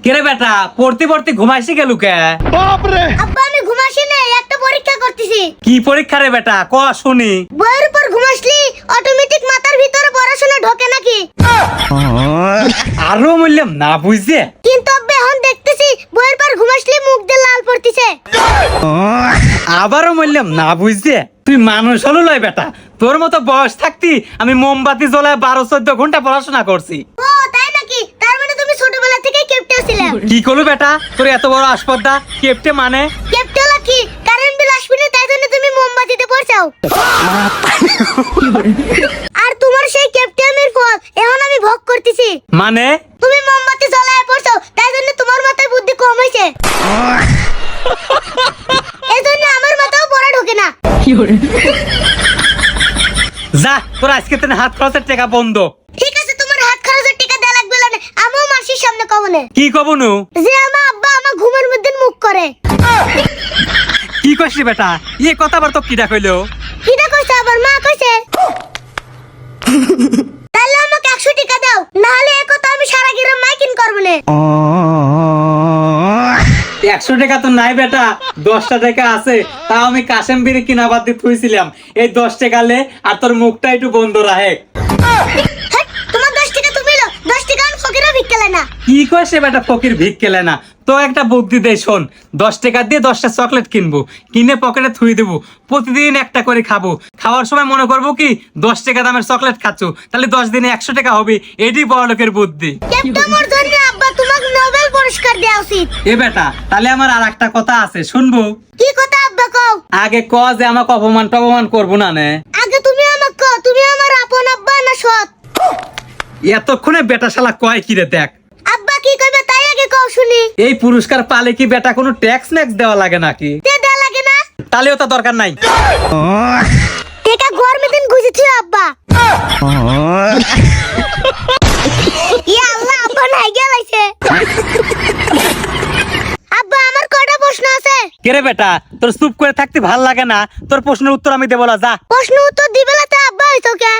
কেরে বেটা পড়তে পড়তে ঘুমাইছি গেল কে? আব্বা আমি ঘুমাসি না, একটা পরীক্ষা করতেছি। কি পরীক্ষা রে বেটা ক শুনি? বইয়ের উপর ঘুমাসলি অটোমেটিক মাথার ভিতরে পড়াশোনা ঢোকে নাকি? আরো বললাম না বুঝছে। কিন্তু আব্বা এখন দেখতেছি বইয়ের পর ঘুমাসলি মুখ দিয়ে লাল পড়তিছে। আবারও বললাম না বুঝছে। তুই মানুষ হলো লয় বেটা, তোর মতো বয়স থাকতি আমি মোমবাতি জ্বলায় 12-14 ঘন্টা পড়াশোনা করছি। ও তাই নাকি? তার মানে তুমি ছোটবেলা থেকে কেপটে ছিলে। কি করলো বেটা তোর এত বড় আসপদ্দা? কেপটে মানে? কেপটে হলো কি? কারেন্ট বিল আসবে না তাই জন্য তুমি মোমবাতিতে পড়ছাও। আর তোমার সেই কেপটেমির ফল এখন আমি ভোগ করতেছি। মানে? তুমি মোমবাতি জ্বলায় পড়ছো তাই জন্য তোমার মাথায় বুদ্ধি কম হয়েছে। এই জন্য আমার মাথাও পড়া ঢোকে না। যা তোর আজকে তেনে হাত খরচের টাকা বন্ধ। ঠিক আছে তোমার হাত খরচের টাকা দেয়া লাগবে না, আমিও মাসির সামনে কব না কি কবনু? যে আমার আব্বা আমার ঘুমের মধ্যে মুখ করে। কি কইছিস বেটা? এই কথা আবার তো কিডা কইলো? কিটা কইছে আবার? মা কইছে। তাহলে আমাকে 100 টাকা দাও, না হলে এই কথা আমি সারা গ্রাম মাইকিং করব না। 100 টাকা তো নাই বেটা, 10টা টাকা আছে। তাও আমি কাশেম বিড়ি কিনা বাদ দিয়ে থুইছিলাম। এই 10 টাকা লে আর তোর মুখটা একটু বন্ধ রাখে। হেট, তোমার 10 টাকা তুমি লো, 10 টাকা আমি ফকিরা ভিক্ষালে না। কি কইছে বেটা ফকির ভিক কেলে না? তো একটা বুদ্ধি দে শোন, 10 টাকা দিয়ে 10টা চকলেট কিনবো, কিনে পকেটে থুই দেবো, প্রতিদিন একটা করে খাবো। খাওয়ার সময় মনে করবো কি 10 টাকা দামের চকলেট খাচ্ছো, তাহলে 10 দিনে 100 টাকা হবে। এটি বড় লোকের বুদ্ধি। ক্যাপ্টেনের জন্য আব্বা তোমাকে নোবেল পুরস্কার দেওয়া উচিত। এ বেটা তাহলে আমার আর একটা কথা আছে শুনবো? কি কথা আব্বা কও? আগে ক যে আমাকে অপমান টপমান করবো না নে। আগে তুমি আমাকে কও, তুমি আমার আপন আব্বা না সৎ? এতক্ষণে বেটা শালা কয় কি রে দেখ। আব্বা কি কইবে তাই আগে কও শুনি। এই পুরস্কার পালে কি বেটা কোনো ট্যাক্স ম্যাক্স দেওয়া লাগে নাকি? দেয়া লাগে না? তাহলেও তো দরকার নাই। টেকা গরমে দিন গুজেছি আব্বা। ইয়া আল্লাহ আব্বা নাই গেলাইছে। আব্বা আমার কয়টা প্রশ্ন আছে। কে রে বেটা তোর চুপ করে থাকতে ভাল লাগে না? তোর প্রশ্নের উত্তর আমি দেবো না, যা। প্রশ্ন উত্তর দিবেলাতে আব্বা হইতো কে?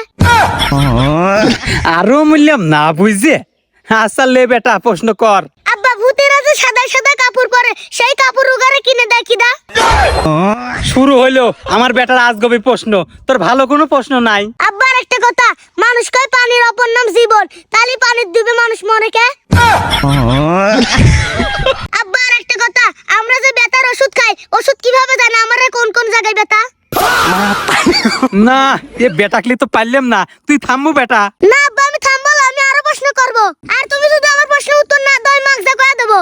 আরো মূল্যাম না বুঝছে। আচ্ছা লে বেটা প্রশ্ন কর। আব্বা ভূতেরা যে সাদা সাদা কাপড় পরে সেই কাপড় উগারে কিনে দেয় কিদা? শুরু হইলো আমার বেটার আজগবি প্রশ্ন, তোর ভালো কোনো প্রশ্ন নাই? আব্বা আর একটা কথা, মানুষ কয় পানির অপর নাম জীবন, তাহলে পানির ডুবে মানুষ মরে কে? আব্বা আর একটা কথা, আমরা যে ব্যথার ওষুধ খাই, ওষুধ কিভাবে জানে আমারে কোন কোন জায়গায় ব্যথা? না এ বেটাকলি তো পারলাম না, তুই থামবো বেটা। না আব্বা আমি থামবো না, আমি আরো প্রশ্ন করব। আর তুমি যদি আমার প্রশ্নের উত্তর না দাও মার্কস দা কয়া দেব।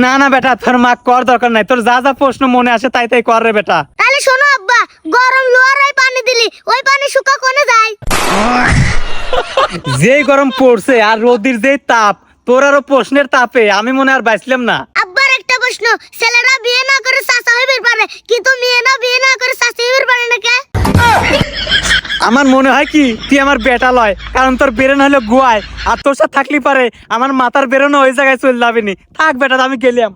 না না বেটা তোর মার্ক কর দরকার নাই, তোর যা যা প্রশ্ন মনে আসে তাই তাই কর রে বেটা। তাহলে শোনো আব্বা, গরম লোয়ারায় পানি দিলি ওই পানি শুকা কোনে যায়? যেই গরম পড়ছে আর রোদির যেই তাপ, তোর আরো প্রশ্নের তাপে আমি মনে আর বাঁচলাম না। আব্বার একটা প্রশ্ন, ছেলেরা বিয়ে না করে চাচা হইবার পারে কিন্তু মেয়ে না বিয়ে না করে চাচি হইবার পারে না কে? আমার মনে হয় কি তুই আমার বেটা লয়, কারণ তোর বেরেন হলো গুয়ায়, আর তোর সাথে থাকলি পারে আমার মাথার বেরোনো ওই জায়গায় চলে যাবে নি। থাক বেটা আমি গেলাম।